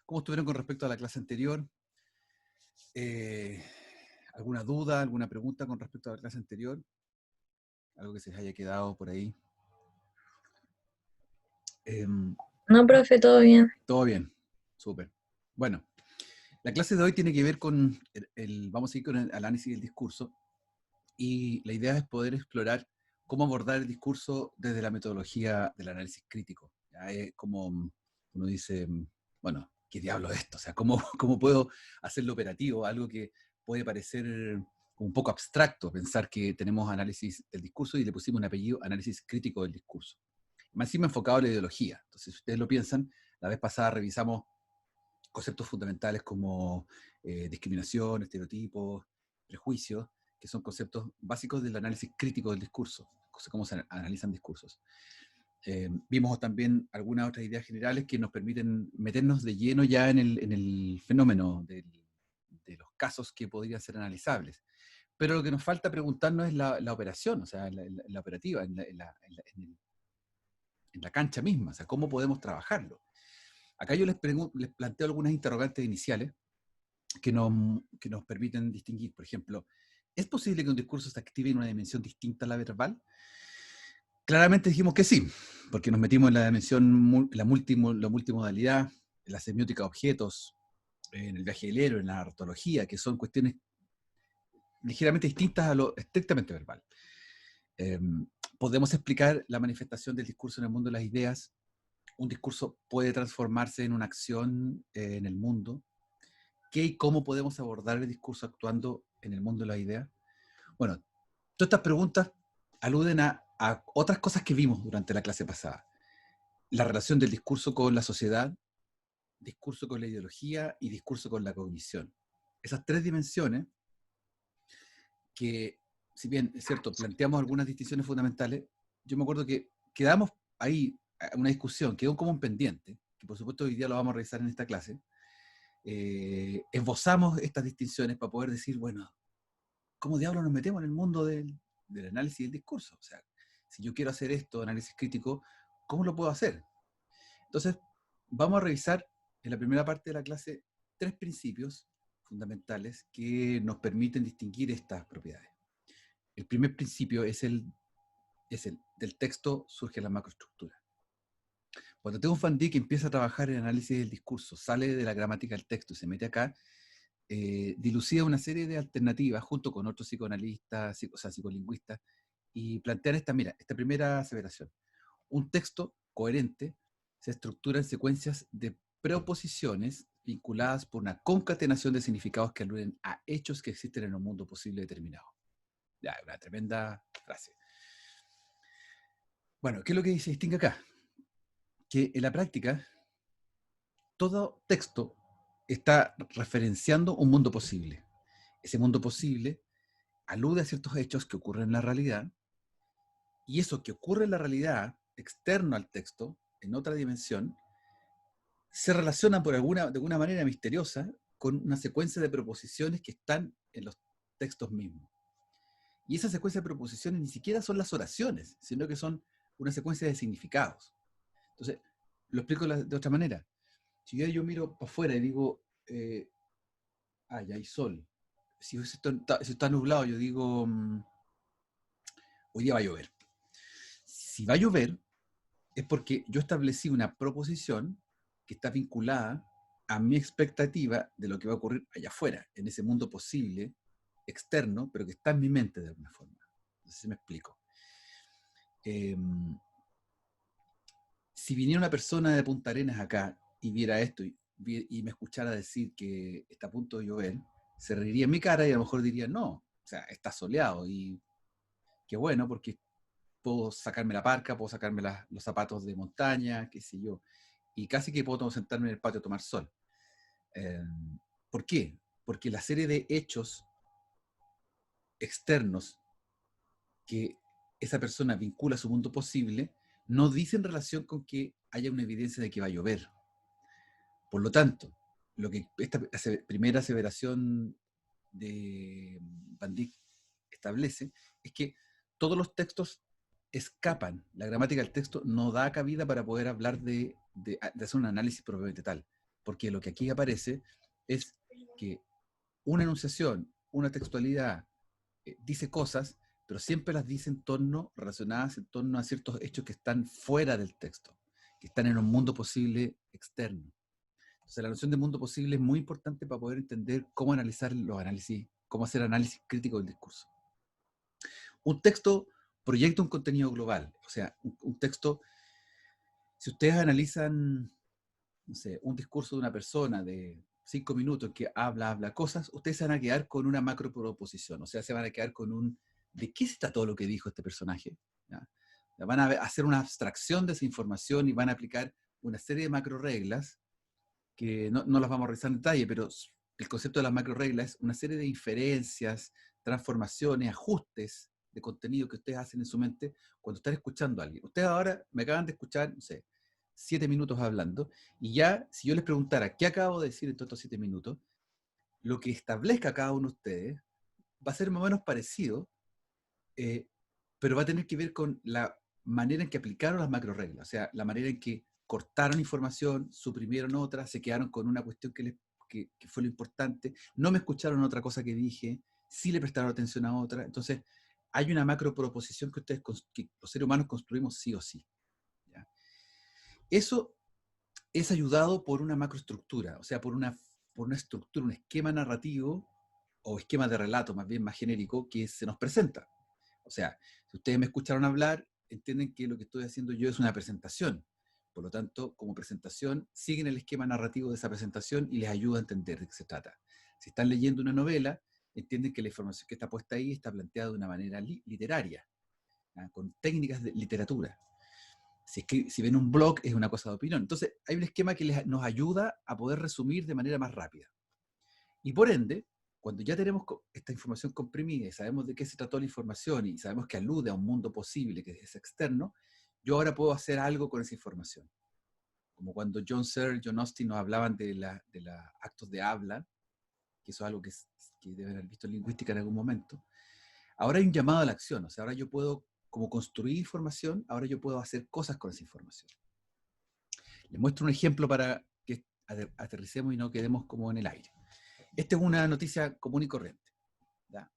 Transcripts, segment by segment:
¿Cómo estuvieron con respecto a la clase anterior? ¿Alguna duda, alguna pregunta con respecto a la clase anterior? ¿Algo que se les haya quedado por ahí? No, profe, todo bien. Todo bien, súper. Bueno, la clase de hoy tiene que ver con, vamos a ir con el análisis del discurso, y la idea es poder explorar cómo abordar el discurso desde la metodología del análisis crítico. ¿Ya? Como uno dice, bueno, ¿qué diablo es esto? O sea, ¿cómo puedo hacerlo operativo? Algo que puede parecer un poco abstracto, pensar que tenemos análisis del discurso y le pusimos un apellido, análisis crítico del discurso. Más encima enfocado en la ideología. Entonces, si ustedes lo piensan, la vez pasada revisamos conceptos fundamentales como discriminación, estereotipos, prejuicios, que son conceptos básicos del análisis crítico del discurso, cómo se analizan discursos. Vimos también algunas otras ideas generales que nos permiten meternos de lleno ya en el fenómeno de los casos que podrían ser analizables. Pero lo que nos falta preguntarnos es la operación, o sea, la operativa, en la cancha misma, o sea, cómo podemos trabajarlo. Acá yo les planteo algunas interrogantes iniciales que nos permiten distinguir. Por ejemplo, ¿es posible que un discurso se active en una dimensión distinta a la verbal? Claramente dijimos que sí, porque nos metimos en la dimensión, la multimodalidad, en la semiótica de objetos, en el viaje del héroe, en la narratología, que son cuestiones ligeramente distintas a lo estrictamente verbal. Eh, Podemos explicar la manifestación del discurso en el mundo de las ideas. Un discurso puede transformarse en una acción en el mundo. ¿Qué y cómo podemos abordar el discurso actuando en el mundo de las ideas? Bueno, todas estas preguntas aluden a otras cosas que vimos durante la clase pasada. La relación del discurso con la sociedad, discurso con la ideología y discurso con la cognición. Esas tres dimensiones que, si bien es cierto, planteamos algunas distinciones fundamentales, yo me acuerdo que quedamos ahí una discusión, quedó como un pendiente, que por supuesto hoy día lo vamos a revisar en esta clase. Esbozamos estas distinciones para poder decir, bueno, ¿cómo diablos nos metemos en el mundo del análisis del discurso? O sea, si yo quiero hacer esto, análisis crítico, ¿cómo lo puedo hacer? Entonces, vamos a revisar en la primera parte de la clase tres principios fundamentales que nos permiten distinguir estas propiedades. El primer principio es el del texto surge la macroestructura. Cuando tengo un Van Dijk que empieza a trabajar en análisis del discurso, sale de la gramática del texto y se mete acá, dilucida una serie de alternativas junto con otros psicoanalistas, o sea, psicolingüistas, y plantean esta primera aseveración. Un texto coherente se estructura en secuencias de preposiciones vinculadas por una concatenación de significados que aluden a hechos que existen en un mundo posible determinado. Ya, una tremenda frase. Bueno, ¿qué es lo que se distingue acá? Que en la práctica, todo texto está referenciando un mundo posible. Ese mundo posible alude a ciertos hechos que ocurren en la realidad, y eso que ocurre en la realidad, externo al texto, en otra dimensión, se relaciona de alguna manera misteriosa con una secuencia de proposiciones que están en los textos mismos. Y esa secuencia de proposiciones ni siquiera son las oraciones, sino que son una secuencia de significados. Entonces, lo explico de otra manera. Si yo miro para afuera y digo, ya hay sol. Si está nublado, yo digo, hoy día va a llover. Si va a llover, es porque yo establecí una proposición que está vinculada a mi expectativa de lo que va a ocurrir allá afuera, en ese mundo posible, externo, pero que está en mi mente de alguna forma. No sé si me explico. Si viniera una persona de Punta Arenas acá y viera esto y me escuchara decir que está a punto de llover, se reiría en mi cara y a lo mejor diría, no, o sea, está soleado y qué bueno, porque puedo sacarme la parca, puedo sacarme los zapatos de montaña, qué sé yo, y casi que puedo sentarme en el patio a tomar sol. Eh, ¿Por qué? Porque la serie de hechos externos que esa persona vincula a su mundo posible no dicen relación con que haya una evidencia de que va a llover. Por lo tanto, lo que esta primera aseveración de Van Dijk establece es que todos los textos escapan, la gramática del texto no da cabida para poder hablar de hacer un análisis propiamente tal. porque lo que aquí aparece es que una enunciación, una textualidad, dice cosas, pero siempre las dice relacionadas en torno a ciertos hechos que están fuera del texto, que están en un mundo posible externo. Entonces, la noción de mundo posible es muy importante para poder entender cómo analizar los análisis, cómo hacer análisis crítico del discurso. Un texto proyecta un contenido global, o sea, un texto, si ustedes analizan, no sé, un discurso de una persona de 5 minutos que habla cosas, ustedes se van a quedar con una macro proposición, o sea, se van a quedar con un, ¿de qué está todo lo que dijo este personaje? ¿Ya? Van a hacer una abstracción de esa información y van a aplicar una serie de macro reglas que no las vamos a revisar en detalle, pero el concepto de las macro reglas es una serie de inferencias, transformaciones, ajustes de contenido que ustedes hacen en su mente cuando están escuchando a alguien. Ustedes ahora me acaban de escuchar, no sé, 7 minutos hablando, y ya, si yo les preguntara qué acabo de decir en todos estos 7 minutos, lo que establezca cada uno de ustedes va a ser más o menos parecido, pero va a tener que ver con la manera en que aplicaron las macro reglas, o sea, la manera en que cortaron información, suprimieron otra, se quedaron con una cuestión que fue lo importante, no me escucharon otra cosa que dije, sí le prestaron atención a otra. Entonces, hay una macro proposición que que los seres humanos construimos sí o sí. ¿Ya? Eso es ayudado por una macroestructura, o sea, por una estructura, un esquema narrativo o esquema de relato más bien más genérico que se nos presenta. O sea, si ustedes me escucharon hablar, entienden que lo que estoy haciendo yo es una presentación. Por lo tanto, como presentación, siguen el esquema narrativo de esa presentación y les ayuda a entender de qué se trata. Si están leyendo una novela, entienden que la información que está puesta ahí está planteada de una manera literaria, ¿ya? Con técnicas de literatura. Si ven un blog, es una cosa de opinión. Entonces, hay un esquema que nos ayuda a poder resumir de manera más rápida. Y por ende, cuando ya tenemos esta información comprimida y sabemos de qué se trató la información y sabemos que alude a un mundo posible que es externo, yo ahora puedo hacer algo con esa información. Como cuando John Searle y John Austin nos hablaban de los actos de habla, que eso es algo que deben haber visto en lingüística en algún momento. Ahora hay un llamado a la acción, o sea, ahora yo puedo, como construir información, ahora yo puedo hacer cosas con esa información. Les muestro un ejemplo para que aterricemos y no quedemos como en el aire. Esta es una noticia común y corriente. ¿Ya?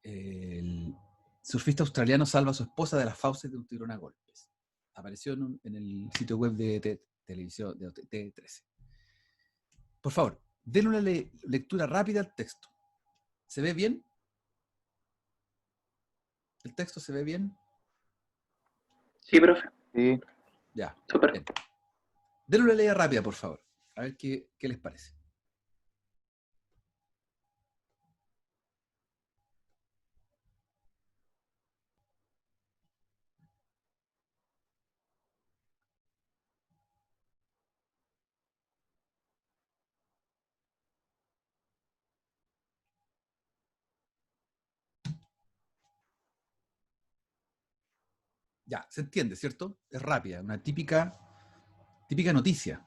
El surfista australiano salva a su esposa de las fauces de un tiburón a golpes. Apareció en el sitio web de televisión de T13. Por favor, denle una lectura rápida al texto. ¿Se ve bien? ¿El texto se ve bien? Sí, profe. Sí. Ya. Súper. Bien. Denle una leída rápida, por favor. A ver qué les parece. Ya, se entiende, ¿cierto? Es rápida, una típica noticia.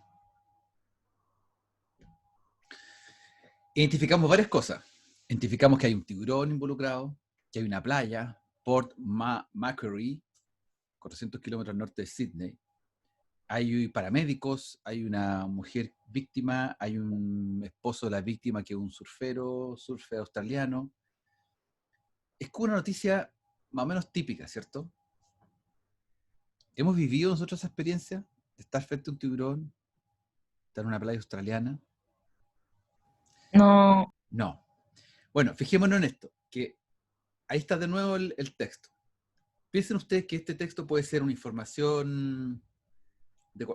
Identificamos varias cosas. Identificamos que hay un tiburón involucrado, que hay una playa, Port Macquarie, 400 kilómetros al norte de Sydney. Hay paramédicos, hay una mujer víctima, hay un esposo de la víctima que es un surfer australiano. Es como una noticia más o menos típica, ¿cierto? ¿Hemos vivido nosotros esa experiencia de estar frente a un tiburón, estar en una playa australiana? No, No. Bueno, fijémonos en esto, que ahí está de nuevo el texto. Piensen ustedes que este texto puede ser una información,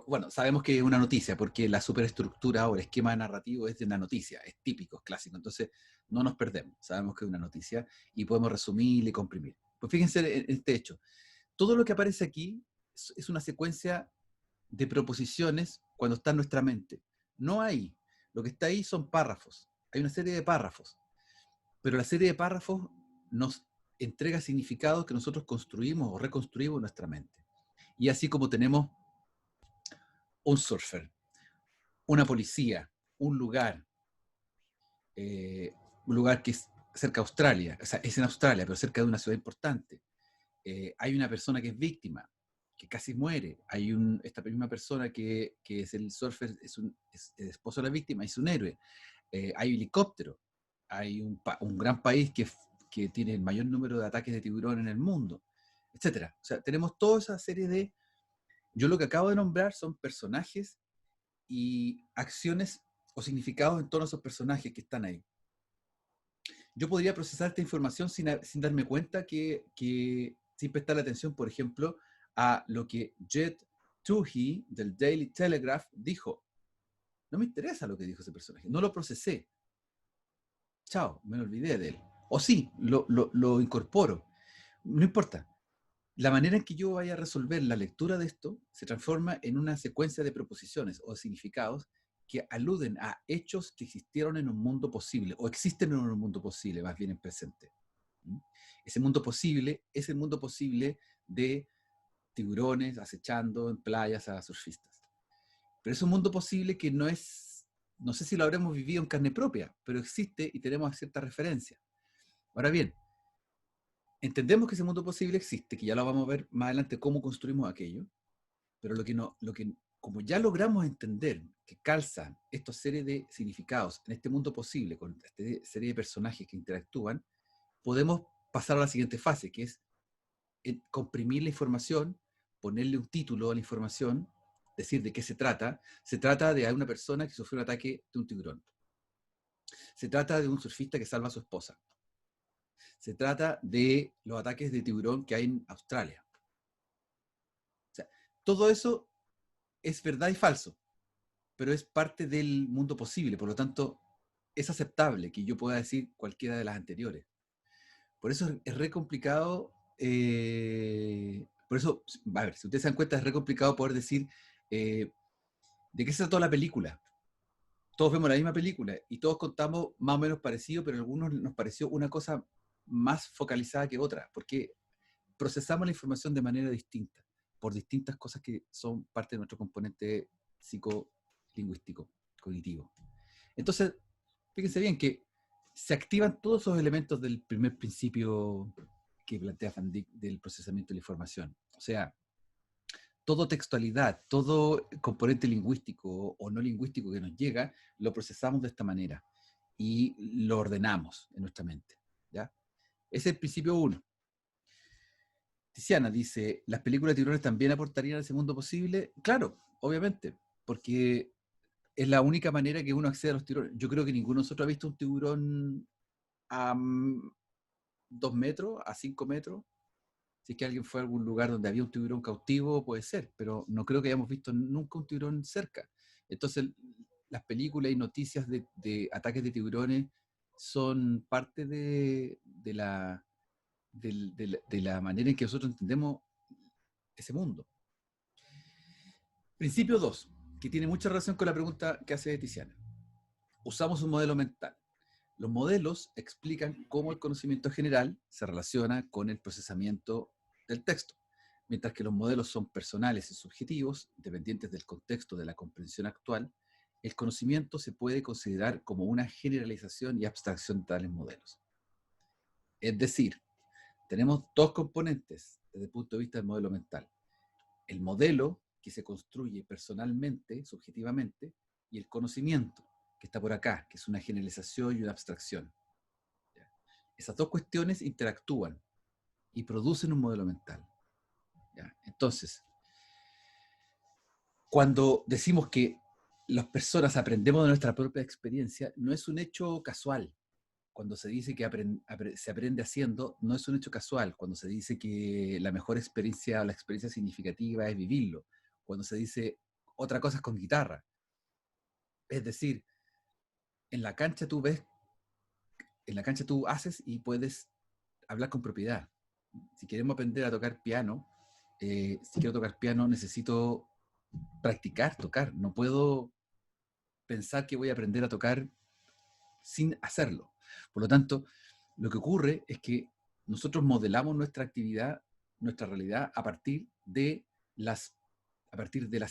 bueno, sabemos que es una noticia, porque la superestructura o el esquema narrativo es de una noticia, es típico, es clásico, entonces no nos perdemos, sabemos que es una noticia y podemos resumir y comprimir. Pues fíjense en este hecho, todo lo que aparece aquí es una secuencia de proposiciones cuando está en nuestra mente. No hay, lo que está ahí son párrafos, hay una serie de párrafos, pero la serie de párrafos nos entrega significados que nosotros construimos o reconstruimos en nuestra mente. Y así como tenemos un surfer, una policía, un lugar que es cerca de Australia, o sea, es en Australia, pero cerca de una ciudad importante. Hay una persona que es víctima, que casi muere. Hay esta misma persona que es el surfer, es el esposo de la víctima, es un héroe. Hay helicóptero. Hay un gran país que tiene el mayor número de ataques de tiburón en el mundo, etcétera. O sea, tenemos toda esa serie de... Yo lo que acabo de nombrar son personajes y acciones o significados en torno a esos personajes que están ahí. Yo podría procesar esta información sin darme cuenta sin prestarle atención, por ejemplo, a lo que Jed Toohey del Daily Telegraph dijo. No me interesa lo que dijo ese personaje, no lo procesé. Chao, me olvidé de él. O sí, lo incorporo. No importa. La manera en que yo vaya a resolver la lectura de esto se transforma en una secuencia de proposiciones o significados que aluden a hechos que existieron en un mundo posible, o existen en un mundo posible, más bien en presente. Ese mundo posible es el mundo posible de tiburones acechando en playas a surfistas. Pero es un mundo posible que no sé si lo habremos vivido en carne propia, pero existe y tenemos cierta referencia. Ahora bien, entendemos que ese mundo posible existe, que ya lo vamos a ver más adelante cómo construimos aquello, pero como ya logramos entender que calzan esta serie de significados en este mundo posible, con esta serie de personajes que interactúan, podemos pasar a la siguiente fase, que es comprimir la información, ponerle un título a la información, decir de qué se trata. Se trata de una persona que sufrió un ataque de un tiburón. Se trata de un surfista que salva a su esposa. Se trata de los ataques de tiburón que hay en Australia. O sea, todo eso es verdad y falso, pero es parte del mundo posible. Por lo tanto, es aceptable que yo pueda decir cualquiera de las anteriores. Por eso es re complicado. Por eso, a ver, si ustedes se dan cuenta, es re complicado poder decir de qué se trató la película. Todos vemos la misma película y todos contamos más o menos parecido, pero a algunos nos pareció una cosa más focalizada que otra, porque procesamos la información de manera distinta, por distintas cosas que son parte de nuestro componente psicolingüístico, cognitivo. Entonces, fíjense bien que se activan todos esos elementos del primer principio que plantea Van Dijk del procesamiento de la información. O sea, toda textualidad, todo componente lingüístico o no lingüístico que nos llega, lo procesamos de esta manera y lo ordenamos en nuestra mente. ¿Ya? Ese es el principio 1. Tiziana dice, ¿las películas de tiburones también aportarían a ese mundo posible? Claro, obviamente, porque es la única manera que uno accede a los tiburones. Yo creo que ninguno de nosotros ha visto un tiburón a 2 metros, a 5 metros. Si es que alguien fue a algún lugar donde había un tiburón cautivo, puede ser, pero no creo que hayamos visto nunca un tiburón cerca. Entonces, las películas y noticias de ataques de tiburones son parte de la manera en que nosotros entendemos ese mundo. Principio 2, que tiene mucha relación con la pregunta que hace Tiziana. Usamos un modelo mental. Los modelos explican cómo el conocimiento general se relaciona con el procesamiento del texto, mientras que los modelos son personales y subjetivos, dependientes del contexto de la comprensión actual. El conocimiento se puede considerar como una generalización y abstracción de tales modelos. Es decir, tenemos dos componentes desde el punto de vista del modelo mental. El modelo, que se construye personalmente, subjetivamente, y el conocimiento, que está por acá, que es una generalización y una abstracción. ¿Ya? Esas dos cuestiones interactúan y producen un modelo mental. ¿Ya? Entonces, cuando decimos que las personas aprendemos de nuestra propia experiencia, no es un hecho casual. Cuando se dice que se aprende haciendo, no es un hecho casual. Cuando se dice que la mejor experiencia o la experiencia significativa es vivirlo. Cuando se dice otra cosa es con guitarra. Es decir, en la cancha tú haces y puedes hablar con propiedad. Si queremos aprender a tocar piano, si quiero tocar piano necesito practicar, tocar. No puedo pensar que voy a aprender a tocar sin hacerlo. Por lo tanto, lo que ocurre es que nosotros modelamos nuestra actividad, nuestra realidad, a partir de las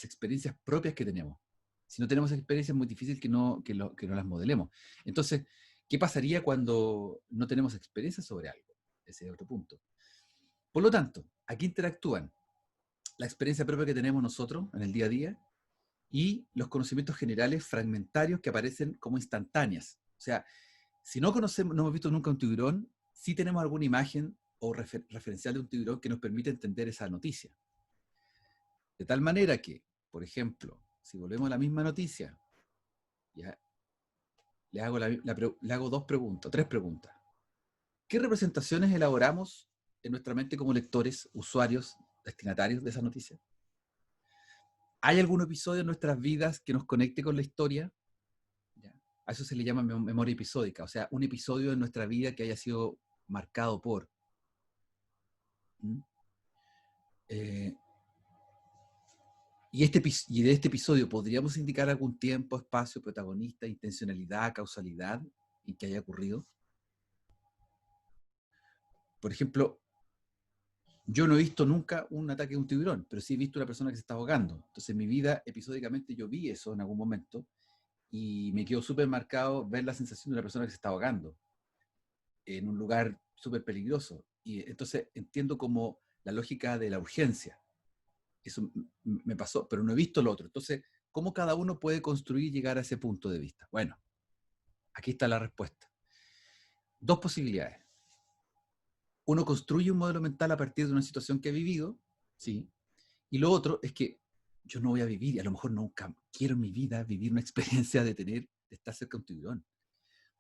experiencias propias que tenemos. Si no tenemos experiencias, es muy difícil que no las modelemos. Entonces, ¿qué pasaría cuando no tenemos experiencia sobre algo? Ese es otro punto. Por lo tanto, aquí interactúan la experiencia propia que tenemos nosotros en el día a día y los conocimientos generales fragmentarios que aparecen como instantáneas. O sea, si no conocemos, no hemos visto nunca un tiburón, sí tenemos alguna imagen o referencial de un tiburón que nos permite entender esa noticia. De tal manera que, por ejemplo, si volvemos a la misma noticia, ya, le hago dos preguntas, tres preguntas. ¿Qué representaciones elaboramos en nuestra mente como lectores, usuarios, destinatarios de esa noticia? ¿Hay algún episodio en nuestras vidas que nos conecte con la historia? ¿Ya? A eso se le llama memoria episódica, o sea, un episodio en nuestra vida que haya sido marcado por. ¿Mm? Y de este episodio, ¿podríamos indicar algún tiempo, espacio, protagonista, intencionalidad, causalidad en que haya ocurrido? Por ejemplo, yo no he visto nunca un ataque de un tiburón, pero sí he visto una persona que se está ahogando. Entonces, en mi vida, episódicamente, yo vi eso en algún momento y me quedó súper marcado ver la sensación de una persona que se está ahogando en un lugar súper peligroso. Y entonces entiendo como la lógica de la urgencia. Eso me pasó, pero no he visto lo otro. Entonces, ¿cómo cada uno puede construir y llegar a ese punto de vista? Bueno, aquí está la respuesta. Dos posibilidades. Uno construye un modelo mental a partir de una situación que ha vivido, ¿sí? Y lo otro es que yo no voy a vivir, y a lo mejor nunca quiero en mi vida vivir una experiencia de estar cerca de un tiburón.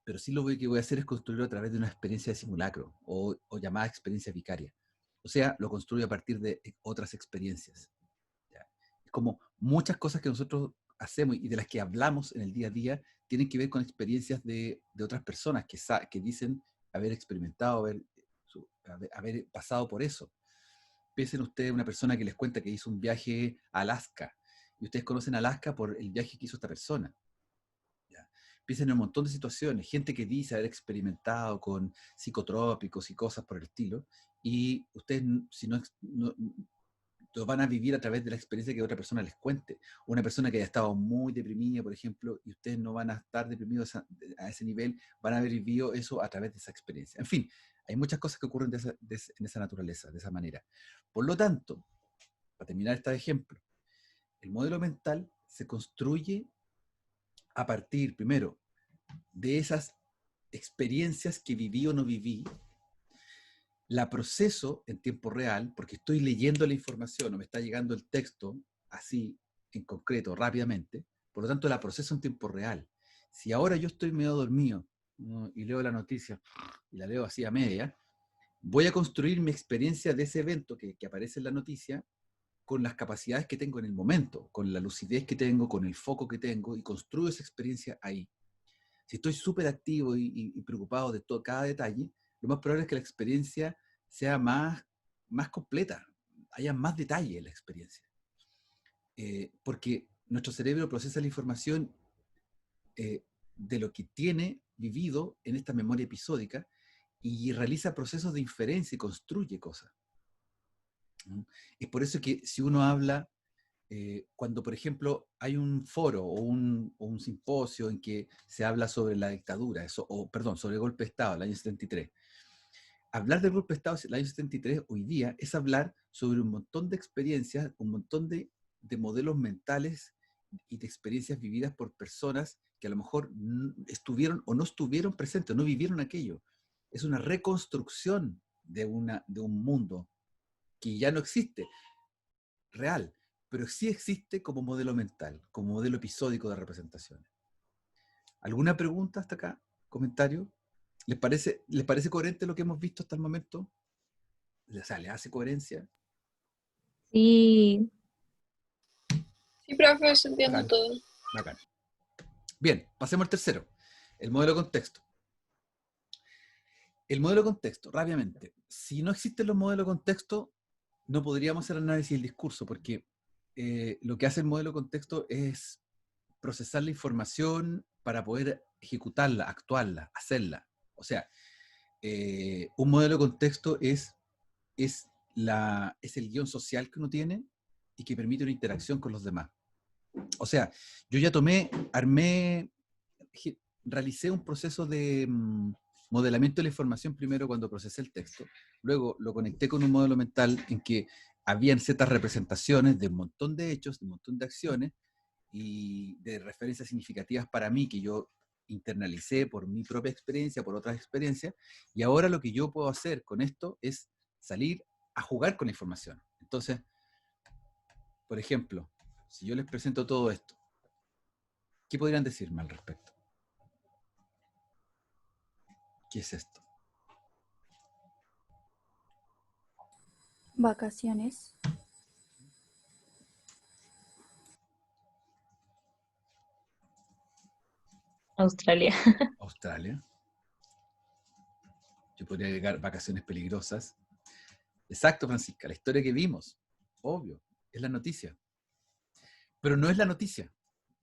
Pero sí que voy a hacer es construirlo a través de una experiencia de simulacro o llamada experiencia vicaria. O sea, lo construyo a partir de otras experiencias. ¿Ya? Es como muchas cosas que nosotros hacemos y de las que hablamos en el día a día tienen que ver con experiencias de otras personas que dicen haber experimentado, haber pasado por eso. Piensen ustedes una persona que les cuenta que hizo un viaje a Alaska y ustedes conocen Alaska por el viaje que hizo esta persona. ¿Ya? Piensen en un montón de situaciones, gente que dice haber experimentado con psicotrópicos y cosas por el estilo, y ustedes si no lo van a vivir a través de la experiencia que otra persona les cuente. Una persona que haya estado muy deprimida, por ejemplo, y ustedes no van a estar deprimidos a ese nivel, van a haber vivido eso a través de esa experiencia. En fin, hay muchas cosas que ocurren en esa naturaleza, de esa manera. Por lo tanto, para terminar este ejemplo, el modelo mental se construye a partir, primero, de esas experiencias que viví o no viví, la proceso en tiempo real, porque estoy leyendo la información o me está llegando el texto así, en concreto, rápidamente, por lo tanto la proceso en tiempo real. Si ahora yo estoy medio dormido, ¿no?, y leo la noticia y la leo así a media, voy a construir mi experiencia de ese evento que aparece en la noticia con las capacidades que tengo en el momento, con la lucidez que tengo, con el foco que tengo, y construyo esa experiencia ahí. Si estoy súper activo y preocupado de cada detalle, lo más probable es que la experiencia sea más completa, haya más detalle en la experiencia. Porque nuestro cerebro procesa la información de lo que tiene vivido en esta memoria episódica y realiza procesos de inferencia y construye cosas. Es por eso que si uno habla, cuando por ejemplo hay un foro o un simposio en que se habla sobre la dictadura, sobre el golpe de Estado del año 73, hablar del golpe de Estado del año 73 hoy día es hablar sobre un montón de experiencias, un montón de modelos mentales y de experiencias vividas por personas que a lo mejor estuvieron o no estuvieron presentes, no vivieron aquello. Es una reconstrucción de un mundo que ya no existe, real, pero sí existe como modelo mental, como modelo episódico de representaciones. ¿Alguna pregunta hasta acá? ¿Comentario? ¿Les parece coherente lo que hemos visto hasta el momento? O sea, ¿le hace coherencia? Sí, Sí, profe, se entiende Bacán, todo. bacán. Bien, pasemos al tercero, el modelo de contexto. El modelo de contexto, rápidamente. Si no existen los modelos de contexto, no podríamos hacer análisis del discurso, porque lo que hace el modelo de contexto es procesar la información para poder ejecutarla, actuarla, hacerla. O sea, un modelo de contexto es el guión social que uno tiene y que permite una interacción con los demás. O sea, yo ya realicé un proceso de modelamiento de la información primero cuando procesé el texto, luego lo conecté con un modelo mental en que habían ciertas representaciones de un montón de hechos, de un montón de acciones y de referencias significativas para mí que yo internalicé por mi propia experiencia, por otras experiencias, y ahora lo que yo puedo hacer con esto es salir a jugar con la información. Entonces, por ejemplo, si yo les presento todo esto, ¿qué podrían decirme al respecto? ¿Qué es esto? Vacaciones. Australia. Australia. Yo podría agregar vacaciones peligrosas. Exacto, Francisca, la historia que vimos, obvio, es la noticia. Pero no es la noticia.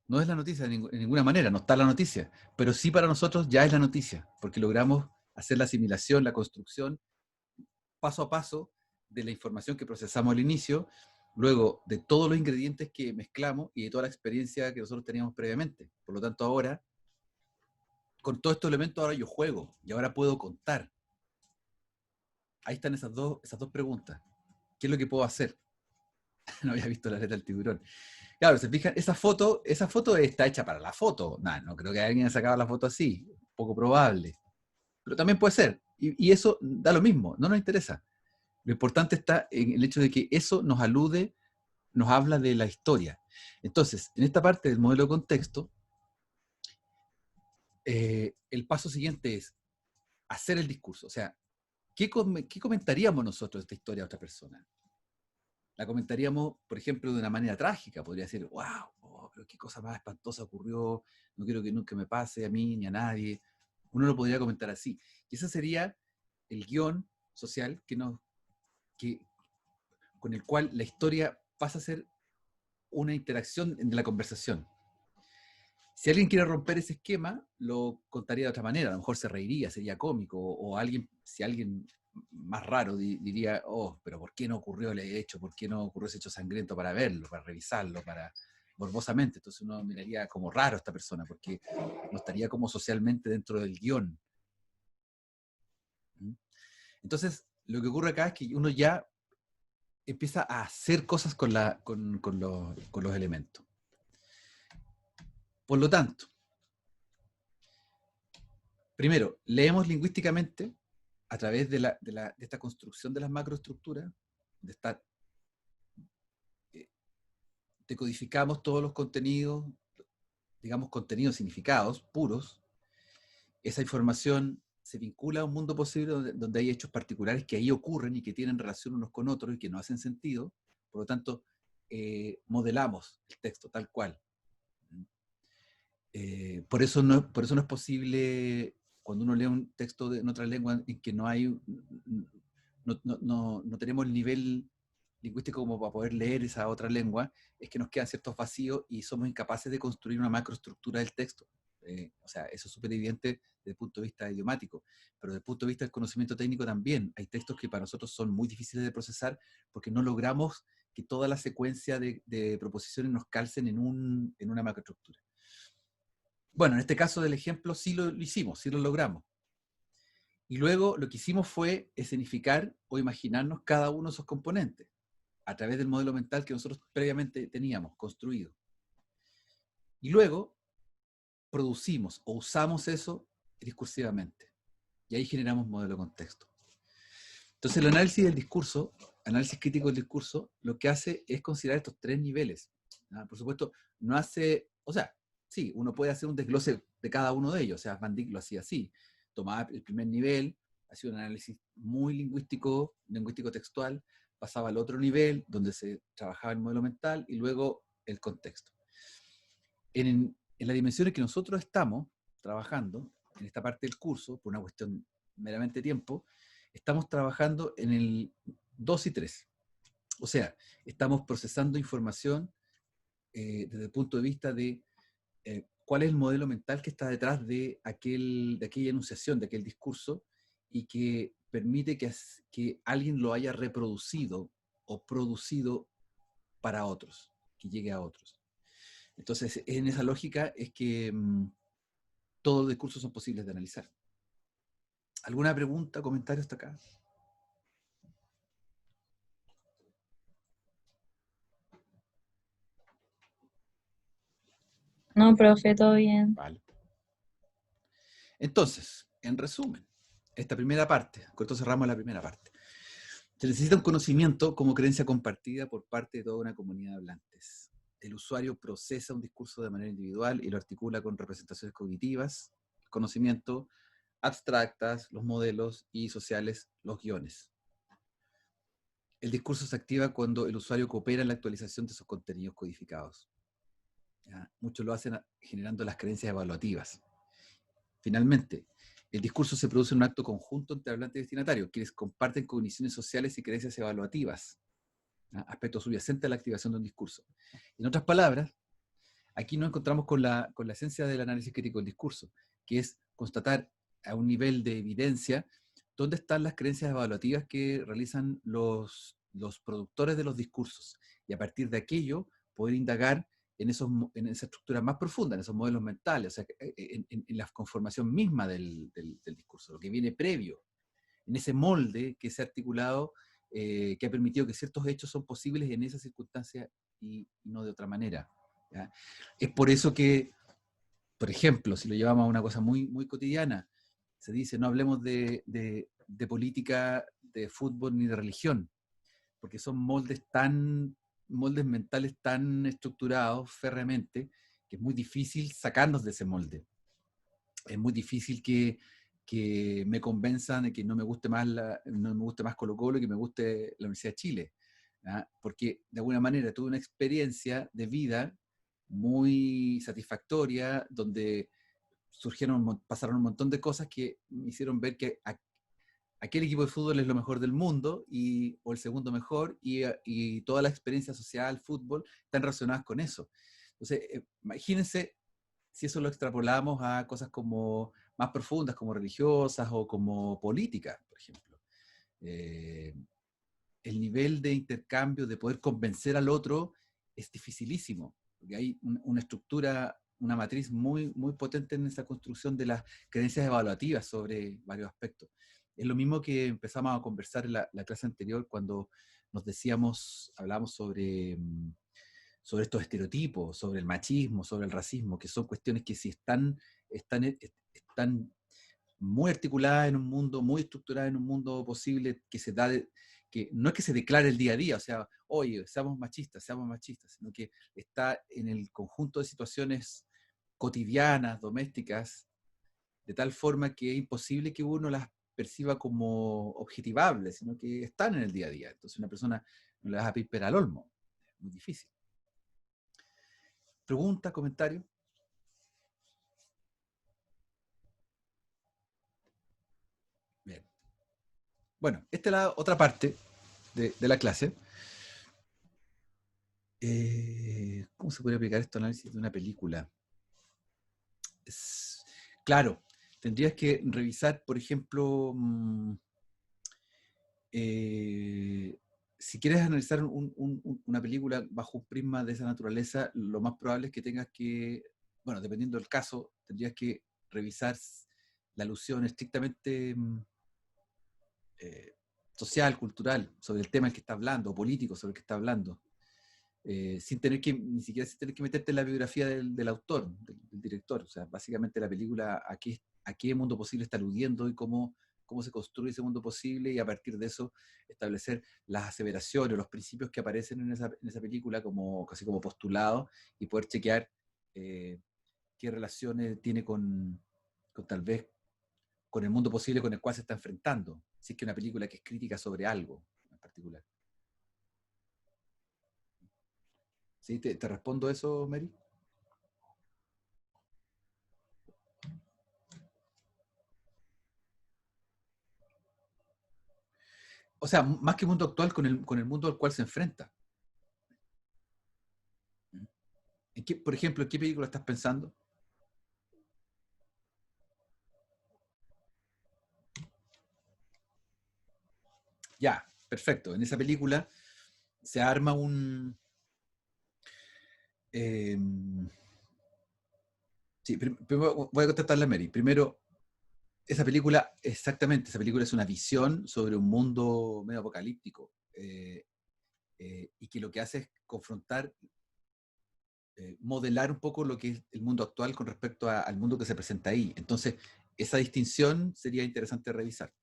No es la noticia de ninguna manera, no está la noticia. Pero sí para nosotros ya es la noticia, porque logramos hacer la asimilación, la construcción, paso a paso, de la información que procesamos al inicio, luego de todos los ingredientes que mezclamos y de toda la experiencia que nosotros teníamos previamente. Por lo tanto, ahora, con todos estos elementos, ahora yo juego y ahora puedo contar. Ahí están esas dos preguntas. ¿Qué es lo que puedo hacer? No había visto la aleta del tiburón. Claro, se fijan, esa foto está hecha para la foto. Nah, no creo que alguien haya sacado la foto así. Poco probable. Pero también puede ser. Y eso da lo mismo, no nos interesa. Lo importante está en el hecho de que eso nos alude, nos habla de la historia. Entonces, en esta parte del modelo de contexto, el paso siguiente es hacer el discurso. O sea, ¿qué comentaríamos nosotros de esta historia a otra persona? La comentaríamos, por ejemplo, de una manera trágica. Podría decir, wow, oh, pero qué cosa más espantosa ocurrió, no quiero que nunca me pase a mí ni a nadie. Uno lo podría comentar así. Y ese sería el guión social con el cual la historia pasa a ser una interacción de la conversación. Si alguien quiere romper ese esquema, lo contaría de otra manera. A lo mejor se reiría, sería cómico, o si alguien más raro diría, oh, pero ¿por qué no ocurrió el hecho? ¿Por qué no ocurrió ese hecho sangriento para verlo, para revisarlo, morbosamente? Entonces uno miraría como raro a esta persona, porque no estaría como socialmente dentro del guión. ¿Mm? Entonces, lo que ocurre acá es que uno ya empieza a hacer cosas con los elementos. Por lo tanto, primero, leemos lingüísticamente a través de esta construcción de las macroestructuras, decodificamos todos los contenidos, digamos contenidos, significados puros. Esa información se vincula a un mundo posible donde hay hechos particulares que ahí ocurren y que tienen relación unos con otros y que no hacen sentido. Por lo tanto, modelamos el texto tal cual. Por eso no es posible, cuando uno lee un texto en otra lengua en que no hay, no tenemos el nivel lingüístico como para poder leer esa otra lengua, es que nos quedan ciertos vacíos y somos incapaces de construir una macroestructura del texto. O sea, eso es súper evidente desde el punto de vista idiomático, pero desde el punto de vista del conocimiento técnico también. Hay textos que para nosotros son muy difíciles de procesar porque no logramos que toda la secuencia de proposiciones nos calcen en una macroestructura. Bueno, en este caso del ejemplo sí lo hicimos, sí lo logramos. Y luego lo que hicimos fue escenificar o imaginarnos cada uno de esos componentes a través del modelo mental que nosotros previamente teníamos construido. Y luego producimos o usamos eso discursivamente. Y ahí generamos modelo de contexto. Entonces el análisis del discurso, análisis crítico del discurso, lo que hace es considerar estos tres niveles. Por supuesto, no hace, o sea, sí, uno puede hacer un desglose de cada uno de ellos. O sea, Van Dijk lo hacía así. Tomaba el primer nivel, hacía un análisis muy lingüístico textual, pasaba al otro nivel, donde se trabajaba el modelo mental, y luego el contexto. En la dimensión en que nosotros estamos trabajando, en esta parte del curso, por una cuestión meramente de tiempo, estamos trabajando en el 2 y 3. O sea, estamos procesando información desde el punto de vista de cuál es el modelo mental que está detrás de aquella enunciación, de aquel discurso, y que permite que alguien lo haya reproducido o producido para otros, que llegue a otros. Entonces, en esa lógica es que todos los discursos son posibles de analizar. ¿Alguna pregunta, comentario hasta acá? No, profe, todo bien. Vale. Entonces, en resumen, esta primera parte, con esto cerramos la primera parte. Se necesita un conocimiento como creencia compartida por parte de toda una comunidad de hablantes. El usuario procesa un discurso de manera individual y lo articula con representaciones cognitivas, conocimiento, abstractas, los modelos y sociales, los guiones. El discurso se activa cuando el usuario coopera en la actualización de sus contenidos codificados. ¿Ya? Muchos lo hacen generando las creencias evaluativas. Finalmente, el discurso se produce en un acto conjunto entre hablante y destinatario, quienes comparten cogniciones sociales y creencias evaluativas, ¿ya? Aspectos subyacentes a la activación de un discurso. En otras palabras, aquí nos encontramos con la esencia del análisis crítico del discurso, que es constatar a un nivel de evidencia dónde están las creencias evaluativas que realizan los productores de los discursos, y a partir de aquello poder indagar en esa estructura más profunda, en esos modelos mentales, o sea, en la conformación misma del discurso, lo que viene previo, en ese molde que se ha articulado, que ha permitido que ciertos hechos son posibles en esa circunstancia y no de otra manera. ¿Ya? Es por eso que, por ejemplo, si lo llevamos a una cosa muy, muy cotidiana, se dice no hablemos de política, de fútbol ni de religión, porque son moldes mentales tan estructurados férreamente, que es muy difícil sacarnos de ese molde. Es muy difícil que me convenzan de que no me guste más Colo-Colo y que me guste la Universidad de Chile. ¿Ya? Porque de alguna manera tuve una experiencia de vida muy satisfactoria, donde pasaron un montón de cosas que me hicieron ver que aquel equipo de fútbol es lo mejor del mundo, o el segundo mejor, y toda la experiencia social, fútbol, están relacionadas con eso. Entonces, imagínense si eso lo extrapolamos a cosas como más profundas, como religiosas o como políticas, por ejemplo. El nivel de intercambio, de poder convencer al otro, es dificilísimo, porque hay una estructura, una matriz muy, muy potente en esa construcción de las creencias evaluativas sobre varios aspectos. Es lo mismo que empezamos a conversar en la clase anterior cuando hablábamos sobre estos estereotipos, sobre el machismo, sobre el racismo, que son cuestiones que si están muy articuladas en un mundo, muy estructuradas en un mundo posible, que no es que se declare el día a día, o sea, oye, seamos machistas, sino que está en el conjunto de situaciones cotidianas, domésticas, de tal forma que es imposible que uno las perciba como objetivables, sino que están en el día a día. Entonces una persona no le vas a pedir al olmo, es muy difícil. ¿Pregunta, comentario? Bien. Bueno, esta es la otra parte de la clase. ¿Cómo se puede aplicar esto al análisis de una película? Claro, tendrías que revisar, por ejemplo, si quieres analizar una película bajo un prisma de esa naturaleza, lo más probable es que tengas que, bueno, dependiendo del caso, tendrías que revisar la alusión estrictamente social, cultural, sobre el tema del que está hablando, o político sobre el que está hablando, ni siquiera sin tener que meterte en la biografía del autor, del director. O sea, básicamente la película a qué mundo posible está aludiendo y cómo se construye ese mundo posible, y a partir de eso establecer las aseveraciones, los principios que aparecen en esa película casi como postulados, y poder chequear qué relaciones tiene con tal vez con el mundo posible con el cual se está enfrentando, si es que una película que es crítica sobre algo en particular. ¿Sí? ¿Te respondo eso, Mary? O sea, más que mundo actual, con el mundo al cual se enfrenta. Por ejemplo, ¿en qué película estás pensando? Ya, perfecto. En esa película se arma eh, sí, primero voy a contestarle a Mary. Primero, esa película es una visión sobre un mundo medio apocalíptico, y que lo que hace es confrontar modelar un poco lo que es el mundo actual con respecto al mundo que se presenta ahí. Entonces, esa distinción sería interesante revisar.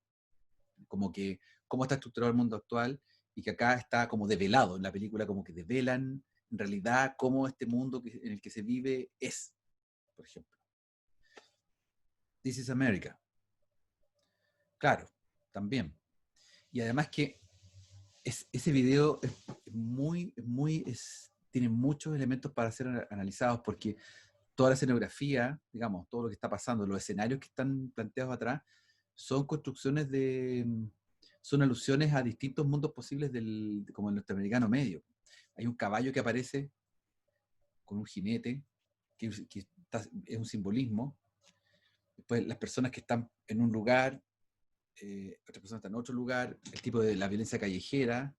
Como que cómo está estructurado el mundo actual y que acá está como develado en la película, como que develan en realidad cómo este mundo en el que se vive es, por ejemplo. This is America. Claro, también. Y además que ese video tiene muchos elementos para ser analizados porque toda la escenografía, digamos, todo lo que está pasando, los escenarios que están planteados atrás, son construcciones son alusiones a distintos mundos posibles como el norteamericano medio. Hay un caballo que aparece con un jinete, es un simbolismo. Después las personas que están en un lugar, otras personas están en otro lugar, el tipo de la violencia callejera,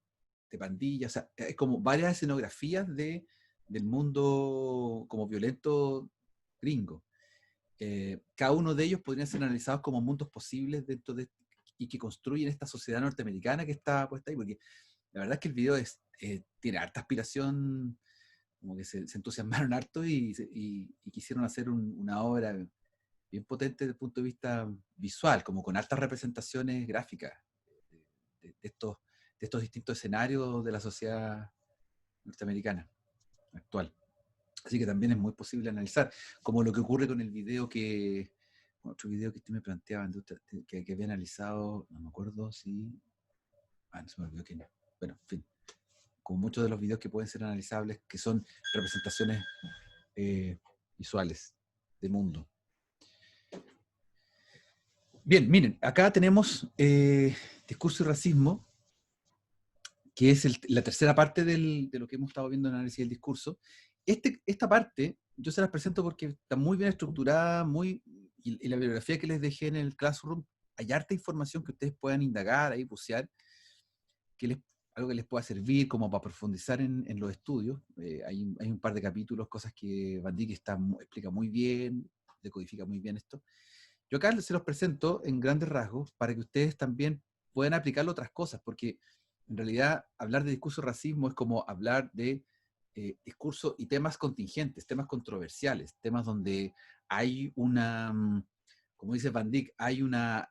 de pandillas, o sea, es como varias escenografías del mundo como violento gringo. Cada uno de ellos podrían ser analizados como mundos posibles y que construyen esta sociedad norteamericana que está puesta ahí, porque la verdad es que el video tiene harta aspiración, como que se entusiasmaron harto y quisieron hacer una obra bien potente desde el punto de vista visual, como con altas representaciones gráficas de estos distintos escenarios de la sociedad norteamericana actual. Así que también es muy posible analizar, como lo que ocurre con el video otro video que usted me planteaban, que había analizado, no me acuerdo si, no se me olvidó quién. Bueno, en fin, como muchos de los videos que pueden ser analizables, que son representaciones visuales del mundo. Bien, miren, acá tenemos discurso y racismo, que es la tercera parte de lo que hemos estado viendo en el análisis del discurso. Esta parte yo se las presento porque está muy bien estructurada, y la bibliografía que les dejé en el Classroom, hay harta información que ustedes puedan indagar, ahí bucear, algo que les pueda servir como para profundizar en los estudios. Hay un par de capítulos, cosas que Van Dijk explica muy bien, decodifica muy bien esto. Yo acá se los presento en grandes rasgos para que ustedes también puedan aplicarlo a otras cosas, porque en realidad hablar de discurso racismo es como hablar de discurso y temas contingentes, temas controversiales, temas donde hay como dice Van Dijk, hay una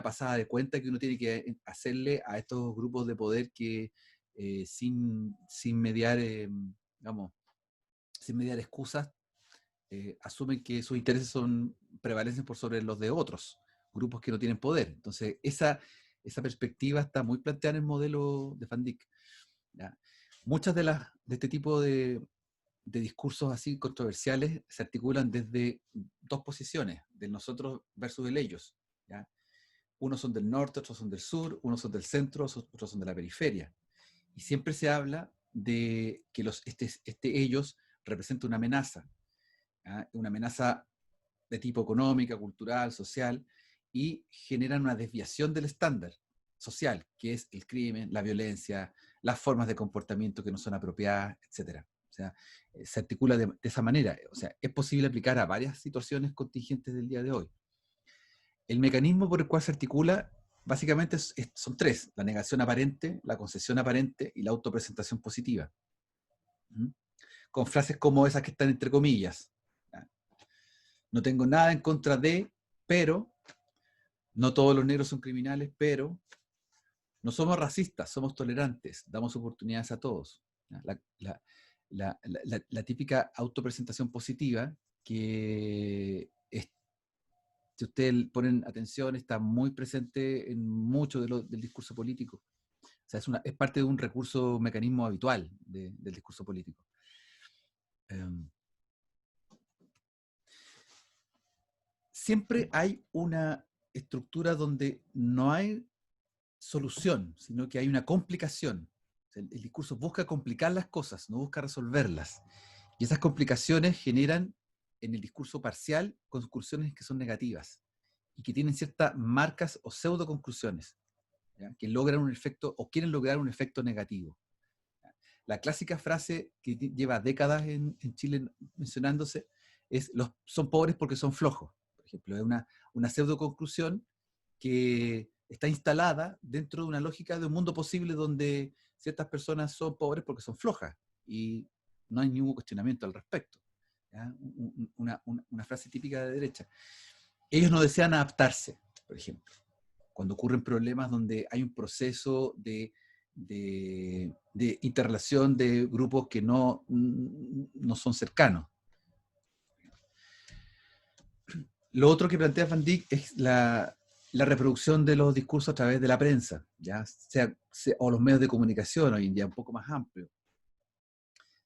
pasada de cuenta que uno tiene que hacerle a estos grupos de poder que sin mediar, digamos, sin mediar excusas, asumen que sus intereses prevalecen por sobre los de otros grupos que no tienen poder. Entonces, esa perspectiva está muy planteada en el modelo de Van Dijk. ¿Ya? Muchas de este tipo de discursos así controversiales se articulan desde dos posiciones, del nosotros versus el ellos. ¿Ya? Unos son del norte, otros son del sur, unos son del centro, otros son de la periferia. Y siempre se habla de que ellos representan una amenaza. ¿Ya? Una amenaza de tipo económica, cultural, social, y generan una desviación del estándar social, que es el crimen, la violencia, las formas de comportamiento que no son apropiadas, etc. O sea, se articula de esa manera. O sea, es posible aplicar a varias situaciones contingentes del día de hoy. El mecanismo por el cual se articula, básicamente, son tres: la negación aparente, la concesión aparente y la autopresentación positiva. ¿Mm? Con frases como esas que están entre comillas. No tengo nada en contra de, pero, no todos los negros son criminales, pero, no somos racistas, somos tolerantes, damos oportunidades a todos. La típica autopresentación positiva que, si ustedes ponen atención, está muy presente en mucho del discurso político. O sea, es parte de un recurso, mecanismo habitual del discurso político. Siempre hay una estructura donde no hay solución, sino que hay una complicación. O sea, el discurso busca complicar las cosas, no busca resolverlas. Y esas complicaciones generan en el discurso parcial conclusiones que son negativas y que tienen ciertas marcas o pseudo conclusiones, ¿ya? Que logran un efecto o quieren lograr un efecto negativo. ¿Ya? La clásica frase que lleva décadas en Chile mencionándose es: son pobres porque son flojos. Por ejemplo, es una pseudo conclusión que está instalada dentro de una lógica de un mundo posible donde ciertas personas son pobres porque son flojas y no hay ningún cuestionamiento al respecto. ¿Ya? Una frase típica de derecha. Ellos no desean adaptarse, por ejemplo, cuando ocurren problemas donde hay un proceso de interrelación de grupos que no son cercanos. Lo otro que plantea Van Dijk es la reproducción de los discursos a través de la prensa, ¿ya? O los medios de comunicación hoy en día, un poco más amplio.